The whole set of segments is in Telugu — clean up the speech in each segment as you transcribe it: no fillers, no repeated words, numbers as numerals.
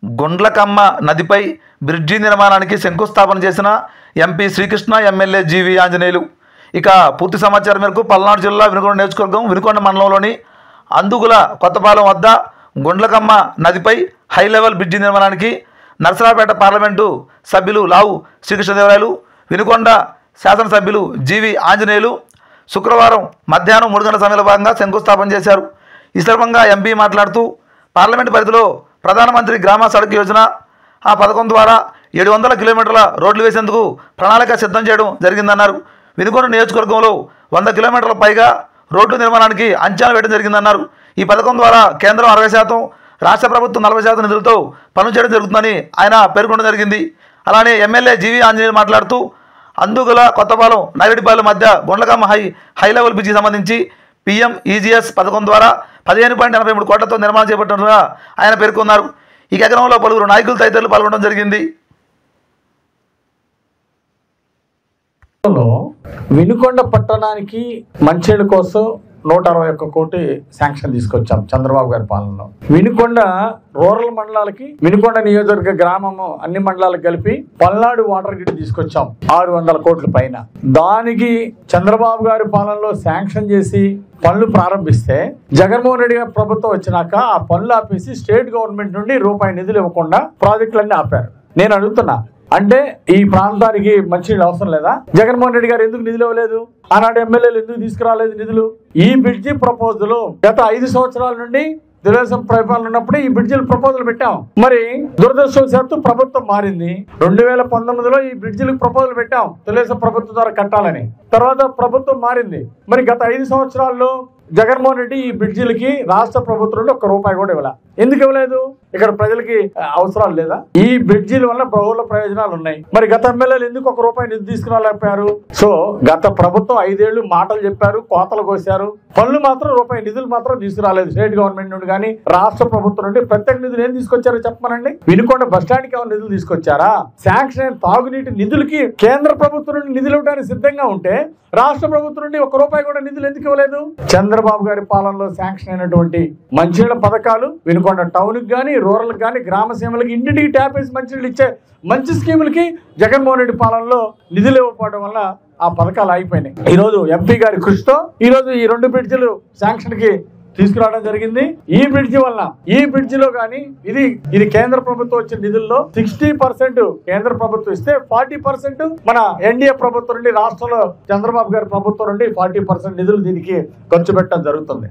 గుండ్లకమ్మ నదిపై బ్రిడ్జి నిర్మాణానికి శంకుస్థాపన చేసిన ఎంపీ శ్రీకృష్ణ, ఎమ్మెల్యే జీవి ఆంజనేయులు. ఇక పూర్తి సమాచారం మేరకు పల్నాడు జిల్లా వినుకొండ నియోజకవర్గం వినుకొండ మండలంలోని అందుగుల కొత్తపాలెం వద్ద గుండ్లకమ్మ నదిపై హై లెవెల్ బ్రిడ్జి నిర్మాణానికి నరసరావుపేట పార్లమెంటు సభ్యులు లావు శ్రీకృష్ణదేవరాయలు, వినుకొండ శాసనసభ్యులు జీవి ఆంజనేయులు శుక్రవారం మధ్యాహ్నం 3 గంటల సమయంలో భాగంగా శంకుస్థాపన చేశారు. ఈ సందర్భంగా ఎంపీ మాట్లాడుతూ పార్లమెంటు పరిధిలో ప్రధానమంత్రి గ్రామ సడక్ యోజన ఆ పథకం ద్వారా 700 కిలోమీటర్ల రోడ్లు వేసేందుకు ప్రణాళిక సిద్ధం చేయడం జరిగిందన్నారు. వినుకొండ నియోజకవర్గంలో 100 కిలోమీటర్ల పైగా రోడ్డు నిర్మాణానికి అంచనా వేయడం జరిగిందన్నారు. ఈ పథకం ద్వారా కేంద్రం 60%, రాష్ట్ర ప్రభుత్వం 40% నిధులతో పనులు చేయడం జరుగుతుందని ఆయన పేర్కొనడం జరిగింది. అలానే ఎమ్మెల్యే జీవి ఆంజనేయులు మాట్లాడుతూ అందుగుల కొత్తపాలెం నాగిరెడ్డిపాలెం మధ్య గుండ్లకమ్మ హై లెవెల్ బ్రిడ్జికి సంబంధించి PMEGS పథకం ద్వారా 15.83 కోట్లతో నిర్మాణం చేపట్టినట్టుగా ఆయన పేర్కొన్నారు. ఈ కార్యక్రమంలో పలువురు నాయకులు తదితరులు పాల్గొనడం జరిగింది. వినుకొండ పట్టణానికి మంచినీళ్ళ కోసం 161 కోటి శాంక్షన్ తీసుకొచ్చాం చంద్రబాబు గారి పాలనలో. వినుకొండ రూరల్ మండలాలకి, వినుకొండ నియోజకవర్గ గ్రామము అన్ని మండలాలకు కలిపి పల్నాడు వాటర్ గ్రిడ్ తీసుకొచ్చాం 600 కోట్ల పైన. దానికి చంద్రబాబు గారి పాలనలో శాంక్షన్ చేసి పనులు ప్రారంభిస్తే జగన్మోహన్ రెడ్డి గారి ప్రభుత్వం వచ్చినాక ఆ పనులు ఆపేసి స్టేట్ గవర్నమెంట్ నుండి రూపాయి నిధులు ఇవ్వకుండా ప్రాజెక్టులన్నీ ఆపారు. నేను అడుగుతున్నా, అంటే ఈ ప్రాంతానికి మంచినీళ్ళు అవసరం లేదా? జగన్మోహన్ రెడ్డి గారు ఎందుకు నిధులు ఇవ్వలేదు? ఆనాడు ఎమ్మెల్యేలు ఎందుకు తీసుకురాలేదు నిధులు? ఈ బ్రిడ్జి ప్రపోజల్ గత 5 సంవత్సరాల నుండి తెలుగుదేశం పరిపాలన ఉన్నప్పుడు ఈ బ్రిడ్జిలు ప్రపోజల్ పెట్టాం. మరి దురదృష్టవశాత్తు ప్రభుత్వం మారింది. 2019లో ఈ బ్రిడ్జిలకు ప్రపోజల్ పెట్టాం తెలుగుదేశం ప్రభుత్వం ద్వారా కట్టాలని. తర్వాత ప్రభుత్వం మారింది. మరి గత 5 సంవత్సరాల్లో జగన్మోహన్ రెడ్డి ఈ బ్రిడ్జిలకి రాష్ట్ర ప్రభుత్వం నుండి 1 రూపాయి కూడా ఇవ్వలే. ఎందుకు ఇవ్వలేదు? ఇక్కడ ప్రజలకి అవసరాలు లేదా? ఈ బ్రిడ్జిల వల్ల బహుళ ప్రయోజనాలు ఉన్నాయి. మరి గత ఎమ్మెల్యేలు ఎందుకు 1 రూపాయి నిధి తీసుకురాలేకపోయారు? సో గత ప్రభుత్వం 5 ఏళ్లు మాటలు చెప్పారు, కోతలు కోసారు, పనులు మాత్రం రూపాయి నిధులు మాత్రం తీసుకురాలేదు. స్టేట్ గవర్నమెంట్ నుండి కానీ రాష్ట్ర ప్రభుత్వం నుండి ప్రత్యేక నిధులు ఏం తీసుకొచ్చారో చెప్పమనండి. వినుకొండ బస్ స్టాండ్కి ఏమైనా నిధులు తీసుకొచ్చారా? శాంక్షన్ అయిన తాగునీటి నిధులకి కేంద్ర ప్రభుత్వం నుండి నిధులు ఇవ్వడానికి సిద్ధంగా ఉంటే రాష్ట్ర ప్రభుత్వం నుండి 1 రూపాయి కూడా నిధులు ఎందుకు ఇవ్వలేదు? చంద్రబాబు గారి పాలనలో శాంక్షన్ అయినటువంటి మంచినీళ్ళ పథకాలు వినుకొండ టౌన్ కి కానీ, రూరల్ కానీ, గ్రామ సీమలకి ఇంటింటికి ట్యాప్ వేసి మంచినీళ్ళు ఇచ్చే మంచి స్కీములకి జగన్మోహన్ రెడ్డి పాలనలో నిధులు ఇవ్వకపోవడం వల్ల ఆ పథకాలు ఆగిపోయినాయి. ఈరోజు ఎంపీ గారి కృషితో ఈరోజు ఈ 2 బ్రిడ్జిలు శాంక్షన్ కి తీసుకురావడం జరిగింది. ఈ బ్రిడ్జి వల్ల, ఈ బ్రిడ్జిలో కానీ ఇది కేంద్ర ప్రభుత్వం వచ్చిన నిధుల్లో 60% కేంద్ర ప్రభుత్వం ఇస్తే 40% మన ఎన్డీఏ ప్రభుత్వం నుండి, రాష్ట్రంలో చంద్రబాబు గారి ప్రభుత్వం నుండి 40% నిధులు దీనికి ఖర్చు పెట్టడం జరుగుతుంది.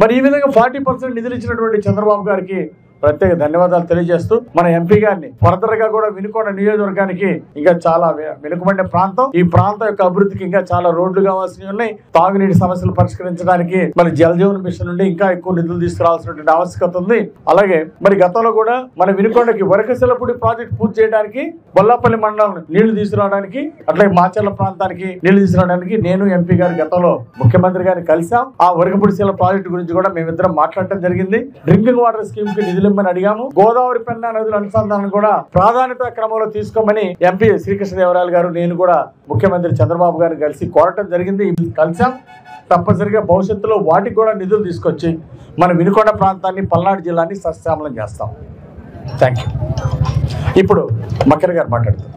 మరి ఈ విధంగా 40% నిధులు ఇచ్చినటువంటి చంద్రబాబు గారికి ప్రత్యేక ధన్యవాదాలు తెలియజేస్తూ మన ఎంపీ గారిని ఫర్దర్ గా కూడా వినుకొండ నియోజకవర్గానికి ఇంకా చాలా వెనుకబడిన ప్రాంతం, ఈ ప్రాంతం యొక్క అభివృద్ధికి ఇంకా చాలా రోడ్లు కావాల్సినవి ఉన్నాయి. తాగునీటి సమస్యలు పరిష్కరించడానికి మన జల్ జీవన్ మిషన్ నుండి ఇంకా ఎక్కువ నిధులు తీసుకురావాల్సినటువంటి ఆవశ్యకత ఉంది. అలాగే మరి గతంలో కూడా మన వినుకొండకి వరకశిలపూడి ప్రాజెక్ట్ పూర్తి చేయడానికి, బొల్లాపల్లి మండలం నీళ్లు తీసుకురావడానికి, అట్లాగే మాచర్ల ప్రాంతానికి నీళ్లు తీసుకురావడానికి నేను ఎంపీ గారు గతంలో ముఖ్యమంత్రి గారిని కలిసాం. ఆ వరకపూడిశీల ప్రాజెక్టు గురించి కూడా మేమిద్దరం మాట్లాడటం జరిగింది. డ్రింకింగ్ వాటర్ స్కీమ్ కి నిధులు ఇవ్వమని అడిగాము. గోదావరి పెన్నా నదుల అనుసంధానం కూడా ప్రాధాన్యత క్రమంలో తీసుకోమని ఎంపీ శ్రీకృష్ణదేవరాయలు గారు, నేను కూడా ముఖ్యమంత్రి చంద్రబాబు గారిని కలిసి కోరటం జరిగింది. కలిసాం. తప్పనిసరిగా భవిష్యత్తులో వాటికి కూడా నిధులు తీసుకొచ్చి మన వినుకొండ ప్రాంతాన్ని, పల్నాడు జిల్లాని సస్యశ్యామలం చేస్తాం. Thank you. ఇప్పుడు మక్కర్ గారు మాట్లాడుతారు.